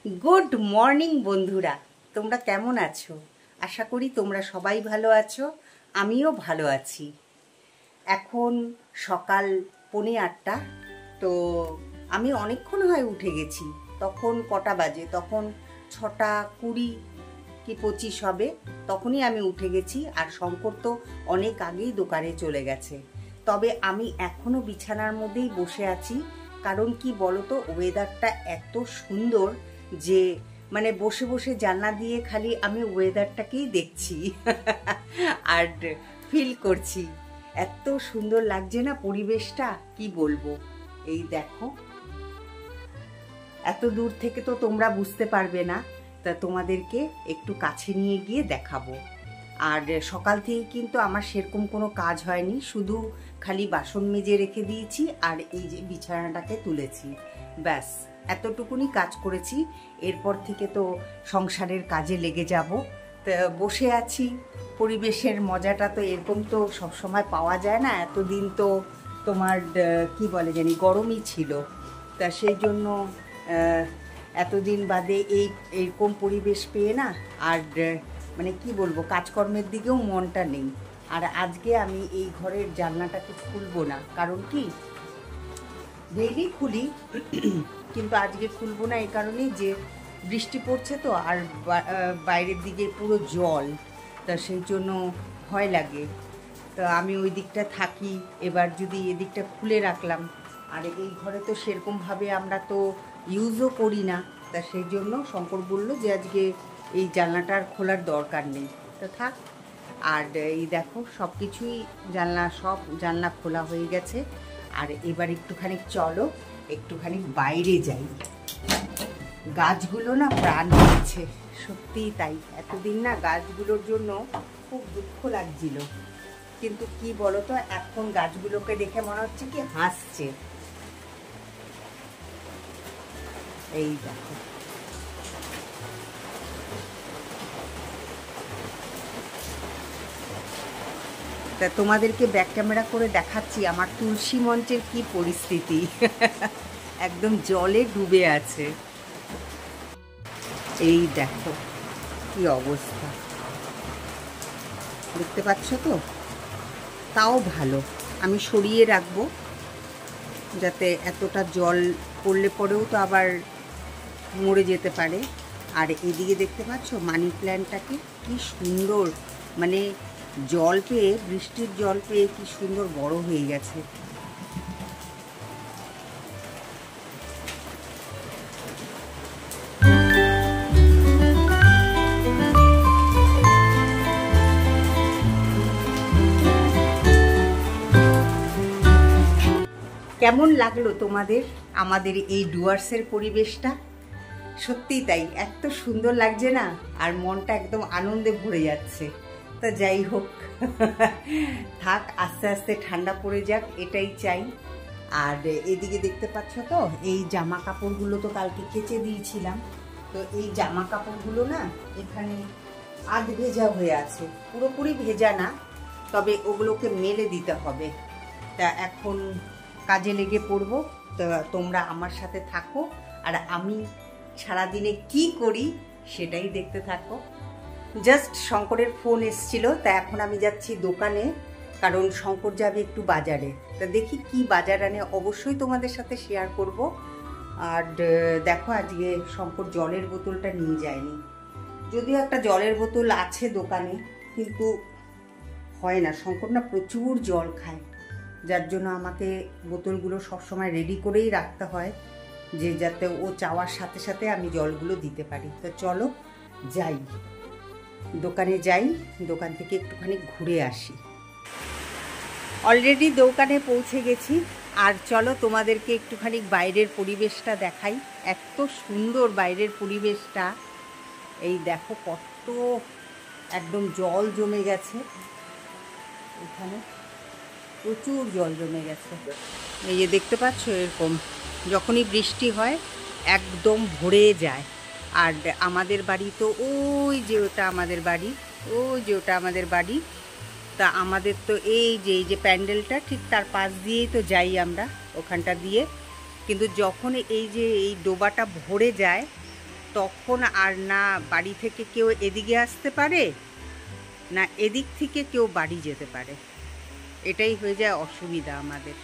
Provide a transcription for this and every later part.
Good morning বন্ধুরা, তোমরা কেমন আছো? আশা করি তোমরা সবাই ভালো আছো, আমিও ভালো আছি। এখন সকাল 7:45। তো আমি অনেকক্ষণ হয় উঠে গেছি। তখন কটা বাজে? তখন 6:20 কি 25 হবে, তখনই আমি উঠে গেছি। আর শঙ্কর তো অনেক আগেই দোকানে চলে গেছে। তবে আমি এখনও বিছানার মধ্যেই বসে আছি। কারণ কি বলতো, ওয়েদারটা এত সুন্দর যে মানে বসে বসে জানলা দিয়ে খালি আমি ওয়েদারটাকেই দেখছি আর ফিল করছি। এত সুন্দর লাগছে না পরিবেশটা, কি বলবো। এই দেখো, এত দূর থেকে তো তোমরা বুঝতে পারবে না, তা তোমাদেরকে একটু কাছে নিয়ে গিয়ে দেখাবো। আর সকাল থেকে কিন্তু আমার সেরকম কোনো কাজ হয়নি, শুধু খালি বাসন মেজে রেখে দিয়েছি আর এই যে বিছানাটাকে তুলেছি, ব্যাস এতটুকুনি কাজ করেছি। এরপর থেকে তো সংসারের কাজে লেগে যাব। তা বসে আছি, পরিবেশের মজাটা তো এরকম তো সবসময় পাওয়া যায় না। এতদিন তো তোমার কি বলে জানি গরমই ছিল, তা সেই জন্য এতদিন বাদে এইরকম পরিবেশ পেয়ে না আর মানে কি বলবো, কাজকর্মের দিকেও মনটা নেই। আর আজকে আমি এই ঘরের জানলাটাকে খুলবো না, কারণ কি ডেইলি খুলি কিন্তু আজকে খুলবো না এই কারণে যে বৃষ্টি পড়ছে তো, আর বাইরের দিকে পুরো জল, তা সেই জন্য ভয় লাগে। তো আমি ওই দিকটা থাকি, এবার যদি এদিকটা খুলে রাখলাম, আর এই ঘরে তো সেরকমভাবে আমরা তো ইউজও করি না, তা সেই জন্য শঙ্কর বলল যে আজকে এই জানলাটার খোলার দরকার নেই, তো থাক। আর এই দেখো সব কিছুই সব জানলা খোলা হয়ে গেছে। আর এবার একটুখানি চলো একটুখানি বাইরে যাই। গাছগুলো না প্রাণ হচ্ছে, সত্যিই তাই। এতদিন না গাছগুলোর জন্য খুব দুঃখ লাগছিল, কিন্তু কি বলতো, এখন গাছগুলোকে দেখে মনে হচ্ছে কি হাসছে। এই দেখো, তা তোমাদেরকে ব্যাক ক্যামেরা করে দেখাচ্ছি আমার তুলসী মঞ্চের কি পরিস্থিতি একদম জলে ডুবে আছে। এই দেখো কি অবস্থা, দেখতে পাচ্ছ তো? তাও ভালো, আমি সরিয়ে রাখবো যাতে এতটা জল পড়লে পরেও তো আবার মরে যেতে পারে। আর এদিকে দেখতে পাচ্ছ মানি প্ল্যান্টটাকে কি সুন্দর, মানে জল পেয়ে, বৃষ্টির জল পেয়ে কি সুন্দর বড় হয়ে গেছে। কেমন লাগলো তোমাদের আমাদের এই ডুয়ার্সের পরিবেশটা? সত্যিই তাই, এত সুন্দর লাগছে না, আর মনটা একদম আনন্দে ভরে যাচ্ছে। তা যাই হোক থাক, আস্তে আস্তে ঠান্ডা পড়ে যাক, এটাই চাই। আর এদিকে দেখতে পাচ্ছ তো, এই জামা কাপড়গুলো তো কালকে কেচে দিয়েছিলাম, তো এই জামা কাপড়গুলো না এখানে আধ ভেজা হয়ে আছে, পুরোপুরি ভেজা না, তবে ওগুলোকে মেলে দিতে হবে। তা এখন কাজে লেগে পড়বো। তো তোমরা আমার সাথে থাকো, আর আমি সারাদিনে কি করি সেটাই দেখতে থাকো। জাস্ট শঙ্করের ফোন এসেছিল, তা এখন আমি যাচ্ছি দোকানে, কারণ শঙ্কর যাবে একটু বাজারে। তা দেখি কি বাজার আনে, অবশ্যই তোমাদের সাথে শেয়ার করব। আর দেখো আজকে শঙ্কর জলের বোতলটা নিয়ে যায়নি, যদিও একটা জলের বোতল আছে দোকানে, কিন্তু হয় না, শঙ্কর না প্রচুর জল খায়, যার জন্য আমাকে বোতলগুলো সবসময় রেডি করেই রাখতে হয়, যে যাতে ও চাওয়ার সাথে সাথে আমি জলগুলো দিতে পারি। তো চলো যাই, দোকানে যাই, দোকান থেকে একটুখানি ঘুরে আসি। অলরেডি দোকানে পৌঁছে গেছি, আর চলো তোমাদেরকে একটুখানি বাইরের পরিবেশটা দেখাই। এত সুন্দর বাইরের পরিবেশটা, এই দেখো কত একদম জল জমে গেছে, এখানে প্রচুর জল জমে গেছে। এই যে দেখতে পাচ্ছ, এরকম যখনই বৃষ্টি হয় একদম ভরে যায়। আর আমাদের বাড়ি তো ওই যে ওটা আমাদের বাড়ি, ওই যে ওটা আমাদের বাড়ি। তা আমাদের তো এই যে প্যান্ডেলটা ঠিক তার পাশ দিয়েই তো যাই আমরা, ওখানটা দিয়ে। কিন্তু যখন এই যে এই ডোবাটা ভরে যায়, তখন আর না বাড়ি থেকে কেউ এদিকে আসতে পারে, না এদিক থেকে কেউ বাড়ি যেতে পারে। এটাই হয়ে যায় অসুবিধা আমাদের।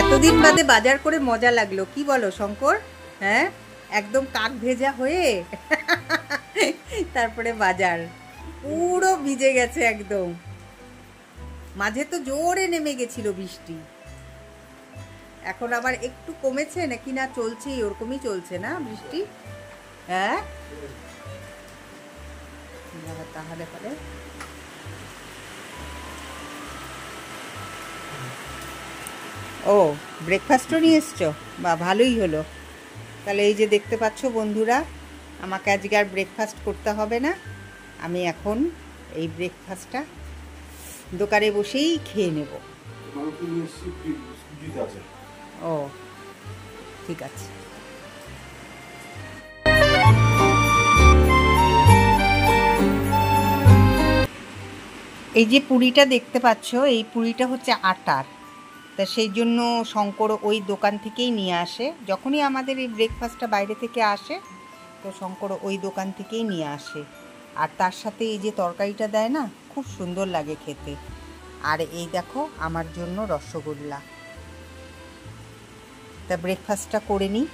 এতদিন বাদে বাজার করে মজা লাগলো, কি বলো শঙ্কর? হ্যাঁ, একদম কাক ভেজা হয়ে তারপরে বাজার পুরো ভিজে গেছে একদম। মাঝে তো জোরে নেমে গেছিল বৃষ্টি, এখন আবার একটু কমেছে নাকি না চলছেই, ওরকমই চলছে না বৃষ্টি? হ্যাঁ, তাহলে পরে ও ব্রেকফাস্টও নিয়ে এসছো, বা ভালোই হলো তাহলে। এই যে দেখতে পাচ্ছ বন্ধুরা, আমাকে আজকে আর ব্রেকফাস্ট করতে হবে না, আমি এখন এই ব্রেকফাস্টটা দোকানে বসেই খেয়ে নেব। ও ঠিক আছে। এই যে পুরিটা দেখতে পাচ্ছ, এই পুরিটা হচ্ছে আটার, তা সেই জন্য শঙ্কর ওই দোকান থেকেই নিয়ে আসে। যখনই আমাদের এই ব্রেকফাস্টটা বাইরে থেকে আসে তো শঙ্কর ওই দোকান থেকেই নিয়ে আসে। আর তার সাথে এই যে তরকারিটা দেয় না, খুব সুন্দর লাগে খেতে। আর এই দেখো আমার জন্য রসগোল্লা। তা ব্রেকফাস্টটা করে নিই।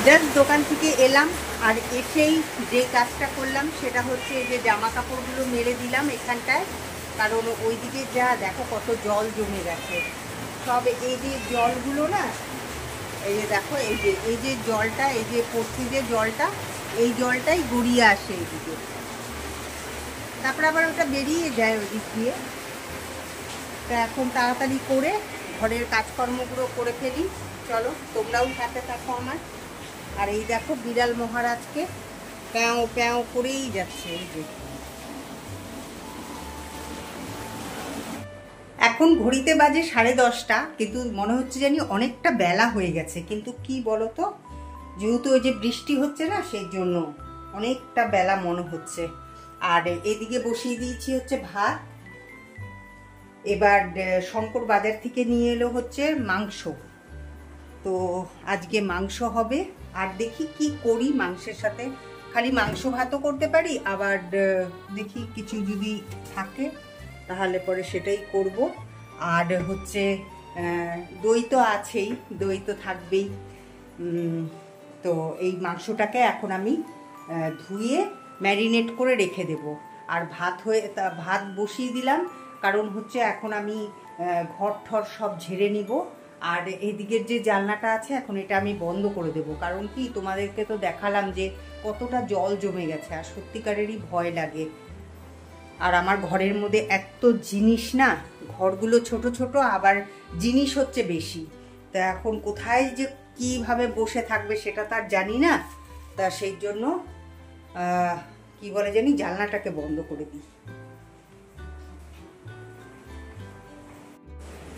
জাস্ট দোকান থেকে এলাম, আর এসেই যে কাজটা করলাম সেটা হচ্ছে যে জামা কাপড়গুলো মেলে দিলাম এখানটায়, কারণ ওইদিকে যা দেখো কত জল জমে গেছে সব। এই যে জলগুলো না, এই যে দেখো এই যে জলটা, এই যে পড়ছে যে জলটা, এই জলটাই গড়িয়ে আসে এইদিকে, তারপরে আবার ওটা বেরিয়ে যায় ওই দিক দিয়ে। তা এখন তাড়াতাড়ি করে ঘরের কাজকর্মগুলো করে ফেলি। চলো তোমরাও সাথে থাকো আমার। আর এই দেখো বিড়াল মহারাজকে প্যাও প্যাও করেই যাচ্ছে। এই যে এখন ঘড়িতে বাজে 10:30, কিন্তু মনে হচ্ছে জানি অনেকটা বেলা হয়ে গেছে। কিন্তু কি বলো তো, যেহেতু ওই যে বৃষ্টি হচ্ছে না, সেই জন্য অনেকটা বেলা মনে হচ্ছে। আর এদিকে বসিয়ে দিয়েছি হচ্ছে ভাত। এবার শঙ্কর বাজার থেকে নিয়ে এলো হচ্ছে মাংস, তো আজকে মাংস হবে। আর দেখি কি করি মাংসের সাথে, খালি মাংস ভাতও করতে পারি, আবার দেখি কিছু যদি থাকে তাহলে পরে সেটাই করব। আর হচ্ছে দই তো আছেই, দই তো থাকবেই। তো এই মাংসটাকে এখন আমি ধুয়ে ম্যারিনেট করে রেখে দেব। আর ভাত বসিয়ে দিলাম, কারণ হচ্ছে এখন আমি ঘর ঠর সব ঝেড়ে নিব। আর এদিকের যে জানলাটা আছে এখন এটা আমি বন্ধ করে দেব, কারণ কি তোমাদেরকে তো দেখালাম যে কতটা জল জমে গেছে, আর সত্যিকারেরই ভয় লাগে। আর আমার ঘরের মধ্যে এত জিনিস না, ঘরগুলো ছোট ছোট, আবার জিনিস হচ্ছে বেশি। তা এখন কোথায় যে কিভাবে বসে থাকবে সেটা তো আর জানি না। তা সেই জন্য কি বলে জানি, জানলাটাকে বন্ধ করে দিই।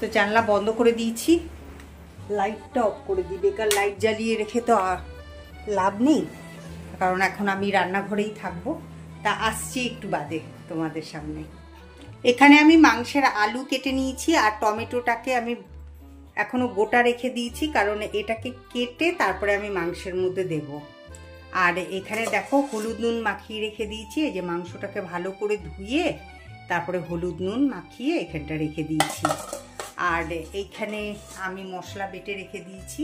তো জানলা বন্ধ করে দিয়েছি, লাইটটা অফ করে দিই। বেকার লাইট জ্বালিয়ে রেখে তো লাভ নেই, কারণ এখন আমি রান্নাঘরেই থাকবো। তা আসছি একটু বাদে তোমাদের সামনে। এখানে আমি মাংসের আলু কেটে নিয়েছি, আর টমেটোটাকে আমি এখনো গোটা রেখে দিয়েছি, কারণ এটাকে কেটে তারপরে আমি মাংসের মধ্যে দেব। আর এখানে দেখো হলুদ নুন মাখিয়ে রেখে দিয়েছি। এই যে মাংসটাকে ভালো করে ধুয়ে তারপরে হলুদ নুন মাখিয়ে এখানটা রেখে দিয়েছি। আর এইখানে আমি মশলা বেটে রেখে দিয়েছি।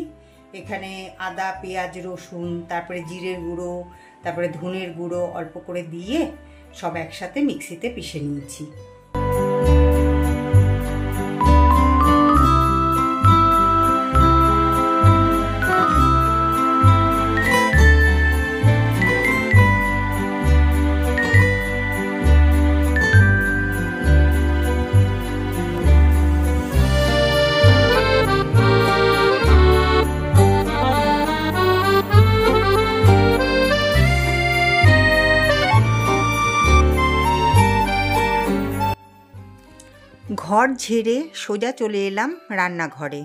এখানে আদা, পেঁয়াজ, রসুন, তারপরে জিরের গুঁড়ো, তারপরে ধনের গুঁড়ো অল্প করে দিয়ে সব একসাথে মিক্সিতে পিষে নিয়েছি। ঘর ঝেড়ে সোজা চলে এলাম রান্নাঘরে,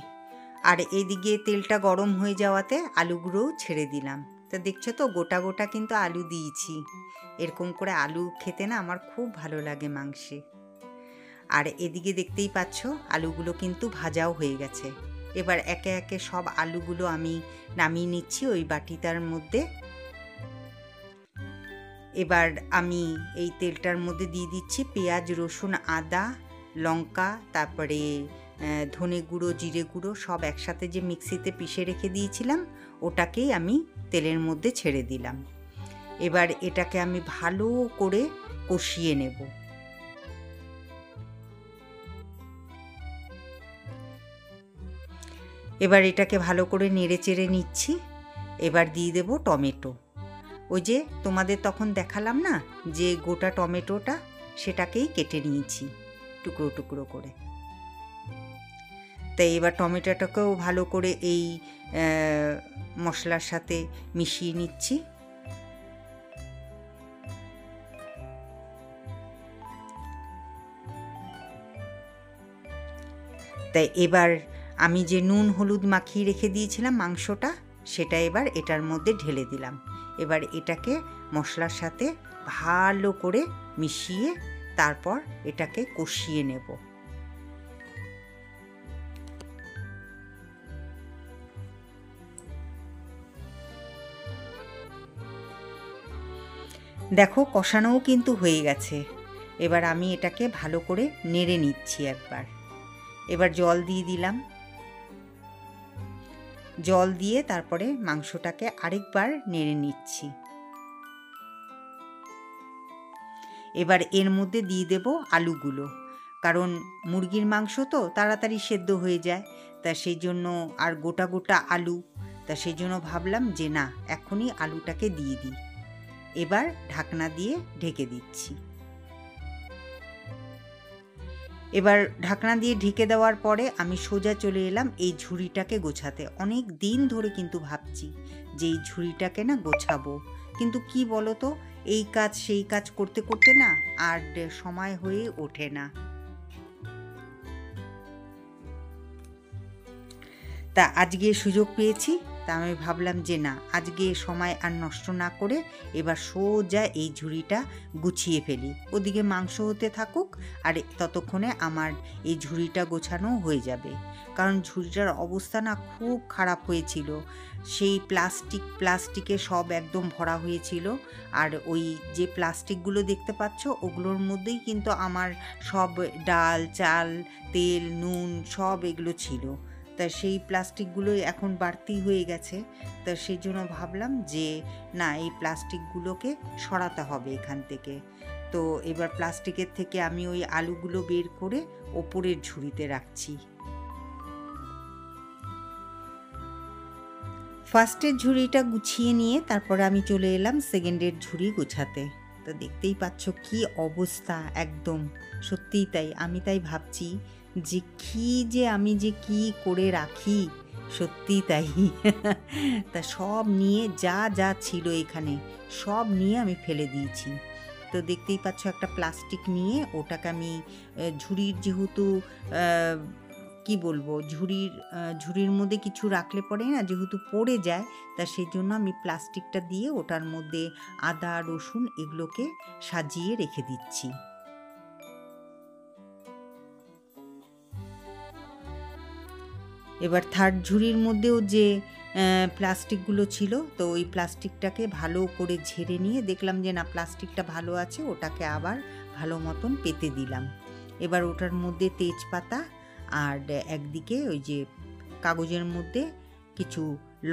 আর এদিকে তেলটা গরম হয়ে যাওয়াতে আলুগুলোও ছেড়ে দিলাম। তো দেখছো তো গোটা গোটা কিন্তু আলু দিয়েছি। এরকম করে আলু খেতে না আমার খুব ভালো লাগে মাংসে। আর এদিকে দেখতেই পাচ্ছ আলুগুলো কিন্তু ভাজাও হয়ে গেছে। এবার একে একে সব আলুগুলো আমি নামিয়ে নিচ্ছি ওই বাটিটার মধ্যে। এবার আমি এই তেলটার মধ্যে দিয়ে দিচ্ছি পেঁয়াজ, রসুন, আদা, লঙ্কা, তারপরে ধনে গুঁড়ো, জিরে গুঁড়ো সব একসাথে যে মিক্সিতে পিষে রেখে দিয়েছিলাম ওটাকেই আমি তেলের মধ্যে ছেড়ে দিলাম। এবার এটাকে আমি ভালো করে কষিয়ে নেব। এবার এটাকে ভালো করে নেড়ে চেড়ে নিচ্ছি। এবার দিয়ে দেব টমেটো। ওই যে তোমাদের তখন দেখালাম না যে গোটা টমেটোটা, সেটাকেই কেটে নিয়েছি টুকরো টুকরো করে। তাই এবার টমেটোটাকেও ভালো করে এই মশলার সাথে মিশিয়ে নিচ্ছি। তাই এবার আমি যে নুন হলুদ মাখিয়ে রেখে দিয়েছিলাম মাংসটা, সেটা এবার এটার মধ্যে ঢেলে দিলাম। এবার এটাকে মশলার সাথে ভালো করে মিশিয়ে তারপর এটাকে কষিয়ে নেব। দেখো কষানোও কিন্তু হয়ে গেছে। এবার আমি এটাকে ভালো করে নেড়ে নিচ্ছি একবার। এবার জল দিয়ে দিলাম। জল দিয়ে তারপরে মাংসটাকে আরেকবার নেড়ে নিচ্ছি। এবার এর মধ্যে দিয়ে দেব আলুগুলো, কারণ মুরগির মাংস তো তাড়াতাড়ি সেদ্ধ হয়ে যায়, তা সেই জন্য আর গোটা গোটা আলু, তা সেই জন্য ভাবলাম যে না এখনই আলুটাকে দিয়ে দিই। এবার ঢাকনা দিয়ে ঢেকে দিচ্ছি। এবার ঢাকনা দিয়ে ঢেকে দেওয়ার পরে আমি সোজা চলে এলাম এই ঝুড়িটাকে গোছাতে। অনেক দিন ধরে কিন্তু ভাবছি যে এই ঝুড়িটাকে না গোছাবো, কিন্তু কি বলো তো এই কাজ সেই কাজ করতে করতে না আর সময় হয়ে ওঠে না। তা আজকে সুযোগ পেয়েছি, তা আমি ভাবলাম যে না আজকে সময় আর নষ্ট না করে এবার সোজা এই ঝুড়িটা গুছিয়ে ফেলি। ওদিকে মাংস হতে থাকুক আর ততক্ষণে আমার এই ঝুড়িটা গোছানো হয়ে যাবে। কারণ ঝুড়িটার অবস্থা না খুব খারাপ হয়েছিল। সেই প্লাস্টিকে সব একদম ভরা হয়েছিল। আর ওই যে প্লাস্টিকগুলো দেখতে পাচ্ছ ওগুলোর মধ্যেই কিন্তু আমার সব ডাল, চাল, তেল, নুন সব এগুলো ছিল। তা সেই প্লাস্টিকগুলোই এখন বাড়তি হয়ে গেছে। তা সেই জন্য ভাবলাম যে না এই প্লাস্টিকগুলোকে সরাতে হবে এখান থেকে। তো এবার প্লাস্টিকের থেকে আমি ওই আলুগুলো বের করে ওপরের ঝুড়িতে রাখছি। ফার্স্টের ঝুড়িটা গুছিয়ে নিয়ে তারপরে আমি চলে এলাম সেকেন্ডের ঝুড়ি গোছাতে। তো দেখতেই পাচ্ছ কি অবস্থা একদম, সত্যিই তাই। আমি তাই ভাবছি যে আমি কি করে রাখি, সত্যিই তাই। তা সব নিয়ে যা যা ছিল এখানে সব নিয়ে আমি ফেলে দিয়েছি। তো দেখতেই পাচ্ছ একটা প্লাস্টিক নিয়ে ওটাকে আমি ঝুড়ির যেহেতু কি বলবো ঝুড়ির মধ্যে কিছু রাখলে পরে না যেহেতু পড়ে যায়, তা সেই জন্য আমি প্লাস্টিকটা দিয়ে ওটার মধ্যে আদা রসুন এগুলোকে সাজিয়ে রেখে দিচ্ছি। এবার থার্ড ঝুড়ির মধ্যেও যে প্লাস্টিকগুলো ছিল, তো ওই প্লাস্টিকটাকে ভালো করে ঝেড়ে নিয়ে দেখলাম যে না প্লাস্টিকটা ভালো আছে, ওটাকে আবার ভালো মতন পেতে দিলাম। এবার ওটার মধ্যে তেজপাতা আর একদিকে ওই যে কাগজের মধ্যে কিছু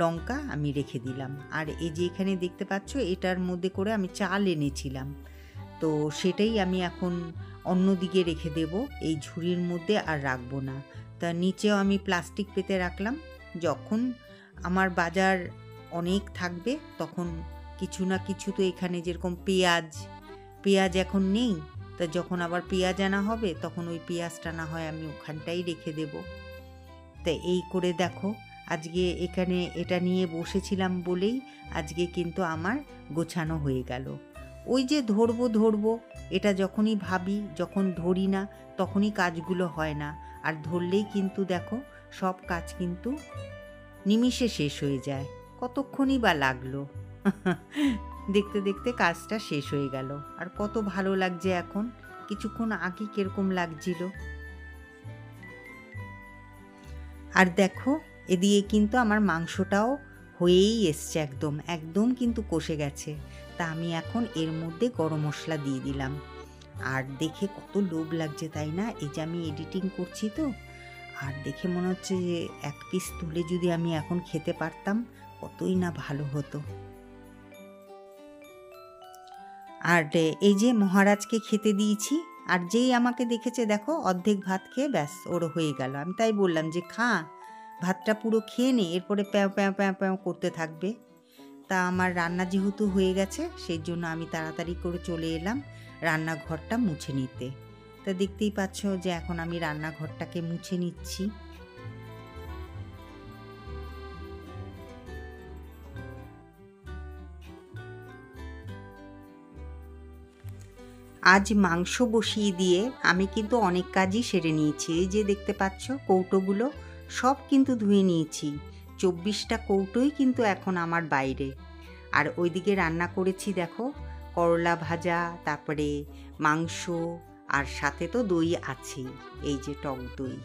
লঙ্কা আমি রেখে দিলাম। আর এই যে এখানে দেখতে পাচ্ছ এটার মধ্যে করে আমি চাল এনেছিলাম, তো সেটাই আমি এখন অন্যদিকে রেখে দেব, এই ঝুড়ির মধ্যে আর রাখবো না। তা নিচেও আমি প্লাস্টিক পেতে রাখলাম। যখন আমার বাজার অনেক থাকবে তখন কিছু না কিছু তো এখানে যেরকম পেঁয়াজ এখন নেই, তা যখন আবার পেঁয়াজ আনা হবে তখন ওই পেঁয়াজটা না হয় আমি ওখানটাই রেখে দেব। তা এই করে দেখো আজকে এখানে এটা নিয়ে বসেছিলাম বলেই আজকে কিন্তু আমার গোছানো হয়ে গেল। ওই যে ধরবো ধরবো, এটা যখনই ভাবি, যখন ধরি না তখনই কাজগুলো হয় না। আর ধরলেই কিন্তু দেখো সব কাজ কিন্তু নিমিষে শেষ হয়ে যায়। কতক্ষণই বা লাগলো। দেখতে দেখতে কাজটা শেষ হয়ে গেল। আর কত ভালো লাগছে এখন, কিছুক্ষণ আগে কিরকম লাগছিল। আর দেখো এদিকে কিন্তু আমার মাংসটাও হয়েই এসছে, একদম একদম কিন্তু কষে গেছে। তা আমি এখন এর মধ্যে গরম মশলা দিয়ে দিলাম। আর দেখে কত লোভ লাগছে তাই না? এই যে আমি এডিটিং করছি তো, আর দেখে মনে হচ্ছে যে এক পিস তুলে যদি আমি এখন খেতে পারতাম কতই না ভালো হতো। আর এই যে মহারাজকে খেতে দিয়েছি, আর যেই আমাকে দেখেছে দেখো অর্ধেক ভাত খেয়ে ব্যাস ওর হয়ে গেল। আমি তাই বললাম যে খা, ভাতটা পুরো খেয়ে নে, এরপরে প্যাও প্যাও প্যাও প্যাও করতে থাকবে। তা আমার রান্না যেহেতু হয়ে গেছে সেই জন্য আমি তাড়াতাড়ি করে চলে এলাম রান্নাঘরটা মুছে নিতে। তা দেখতেই পাচ্ছ যে এখন আমি রান্নাঘরটাকে মুছে নিচ্ছি। আজ মাংস বসিয়ে দিয়ে আমি কিন্তু অনেক কাজই সেরে নিয়েছি। এই যে দেখতে পাচ্ছ কৌটোগুলো সব কিন্তু ধুয়ে নিয়েছি। 24টা কৌটোই কিন্তু এখন আমার বাইরে। আর ওইদিকে রান্না করেছি দেখো করলা ভাজা, তারপরে মাংস, আর সাথে তো দই আছেই, এই যে টক দই।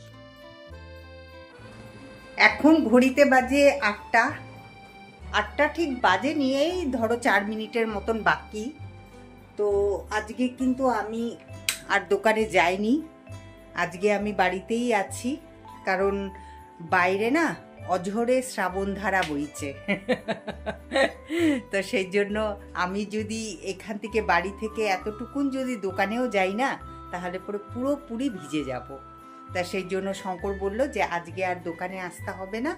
এখন ঘড়িতে বাজে 8টা ঠিক বাজে নিয়েই ধরো 4 মিনিটের মতন বাকি। তো আজকে কিন্তু আমি আর দোকানে যাইনি, আজকে আমি বাড়িতেই আছি। কারণ বাইরে না অঝরে শ্রাবণ ধারা বইছে। তো সেই জন্য আমি যদি এখান থেকে বাড়ি থেকে এতটুকুন যদি দোকানেও যাই না, তাহলে পুরোপুরি ভিজে যাব। তা সেই জন্য শঙ্কর বলল যে আজকে আর দোকানে আসতে হবে না,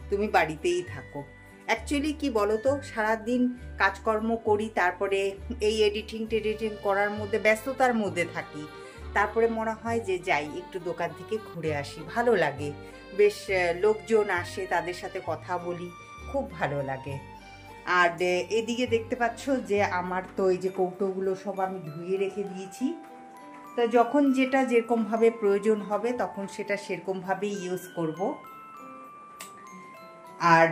তুমি বাড়িতেই থাকো। অ্যাকচুয়ালি কি বলো তো, সারাদিন কাজকর্ম করি, তারপরে এই এডিটিং করার মধ্যে ব্যস্ততার মধ্যে থাকি, তারপরে মনে হয় যে যাই একটু দোকান থেকে ঘুরে আসি, ভালো লাগে। বেশ লোকজন আসে, তাদের সাথে কথা বলি, খুব ভালো লাগে। আর এদিকে দেখতে পাচ্ছ যে আমার তো এই যে কৌটোগুলো সব আমি ধুয়ে রেখে দিয়েছি। তো যখন যেটা যেরকমভাবে প্রয়োজন হবে তখন সেটা সেরকমভাবেই ইউজ করব। আর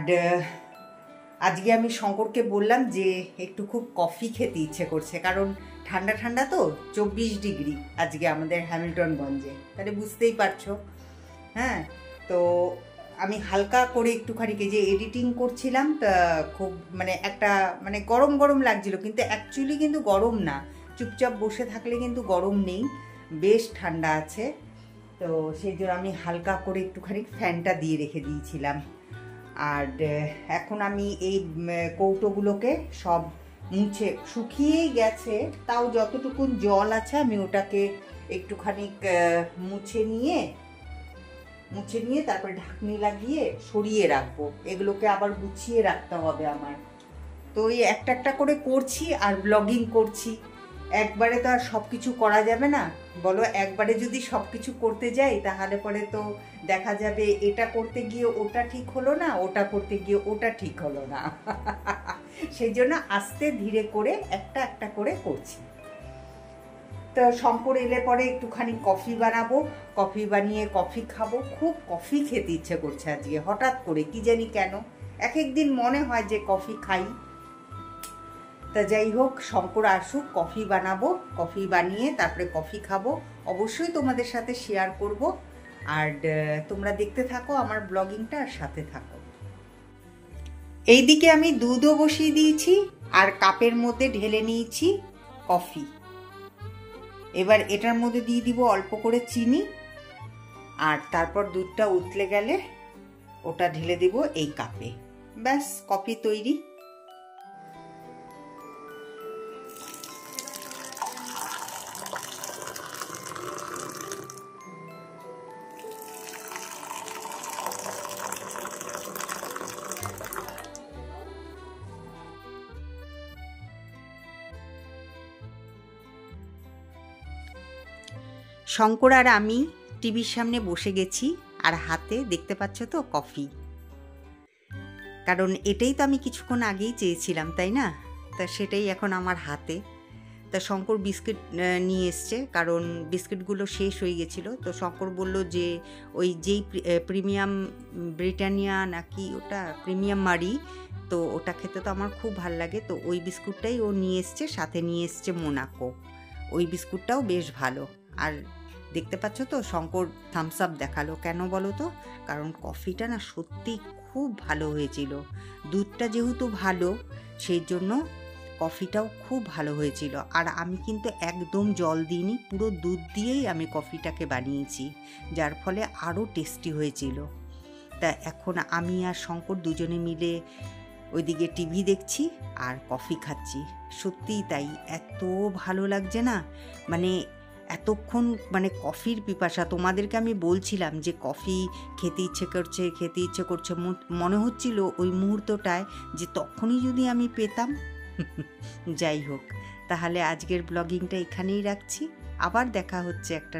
আজকে আমি শঙ্করকে বললাম যে একটু খুব কফি খেতে ইচ্ছে করছে, কারণ ঠান্ডা ঠান্ডা তো, 24 ডিগ্রি আজকে আমাদের হ্যামিল্টনগঞ্জে, তাহলে বুঝতেই পারছো। হ্যাঁ, তো আমি হালকা করে একটুখানি যে এডিটিং করছিলাম, তা খুব একটা গরম গরম লাগছিল, কিন্তু অ্যাকচুয়ালি কিন্তু গরম না, চুপচাপ বসে থাকলে কিন্তু গরম নেই, বেশ ঠান্ডা আছে। তো সেই জন্য আমি হালকা করে একটুখানি ফ্যানটা দিয়ে রেখে দিয়েছিলাম। আর এখন আমি এই কৌটোগুলোকে সব মুছে, শুকিয়েই গেছে, তাও যতটুকুন জল আছে আমি ওটাকে একটুখানি মুছে নিয়ে তারপরে ঢাকনি লাগিয়ে সরিয়ে রাখবো। এগুলোকে আবার গুছিয়ে রাখতে হবে আমার। তো এই একটা একটা করে করছি আর ব্লগিং করছি। একবারে তো আর সব কিছু করা যাবে না, বলো? একবারে যদি সব কিছু করতে যাই তাহলে পরে তো দেখা যাবে এটা করতে গিয়ে ওটা ঠিক হলো না, ওটা করতে গিয়ে ওটা ঠিক হলো না। সেই জন্য আস্তে ধীরে করে একটা একটা করে করছি। তো শঙ্কর এলে পরে একটুখানি কফি বানাবো, কফি বানিয়ে কফি খাবো। খুব কফি খেতে ইচ্ছে করছে আজকে হঠাৎ করে, কি জানি কেন। এক একদিন মনে হয় যে কফি খাই। তা যাই হোক, শঙ্কর আসুক, কফি বানাবো, কফি বানিয়ে তারপরে কফি খাবো, অবশ্যই তোমাদের সাথে শেয়ার করব। আর তোমরা দেখতে থাকো আমার ব্লগিংটা, আর সাথে থাকো। এইদিকে আমি দুধও বসিয়ে দিয়েছি আর কাপের মধ্যে ঢেলে নিয়েছি কফি। এবার এটার মধ্যে দিয়ে দিব অল্প করে চিনি, আর তারপর দুধটা উতলে গেলে ওটা ঢেলে দিব এই কাপে, ব্যাস কফি তৈরি। শঙ্কর আর আমি টিভির সামনে বসে গেছি, আর হাতে দেখতে পাচ্ছ তো কফি, কারণ এটাই তো আমি কিছুক্ষণ আগেই চেয়েছিলাম, তাই না? তা সেটাই এখন আমার হাতে। তা শঙ্কর বিস্কিট নিয়ে এসছে, কারণ বিস্কিটগুলো শেষ হয়ে গেছিলো। তো শঙ্কর বলল যে ওই যেই প্রিমিয়াম ব্রিটানিয়া নাকি ওটা প্রিমিয়াম মারি, তো ওটা খেতে তো আমার খুব ভাল লাগে, তো ওই বিস্কুটটাই ও নিয়ে এসছে, সাথে নিয়ে এসছে মোনাকো। ওই বিস্কুটটাও বেশ ভালো। আর দেখতে পাচ্ছ তো শঙ্কর থামস আপ দেখালো, কেন বলো তো? কারণ কফিটা না সত্যি খুব ভালো হয়েছিল। দুধটা যেহেতু ভালো, সেই জন্য কফিটাও খুব ভালো হয়েছিল। আর আমি কিন্তু একদম জল দিইনি, পুরো দুধ দিয়েই আমি কফিটাকে বানিয়েছি, যার ফলে আরও টেস্টি হয়েছিল। তা এখন আমি আর শঙ্কর দুজনে মিলে ওইদিকে টিভি দেখছি আর কফি খাচ্ছি। সত্যিই তাই, এত ভালো লাগছে না, মানে এতক্ষণ মানে কফির পিপাসা। তোমাদেরকে আমি বলছিলাম যে কফি খেতে ইচ্ছে করছে, মনে হচ্ছিল ওই মুহূর্তটায় যে তখনই যদি আমি পেতাম। যাই হোক, তাহলে আজকের ব্লগিংটা এখানেই রাখছি। আবার দেখা হচ্ছে একটা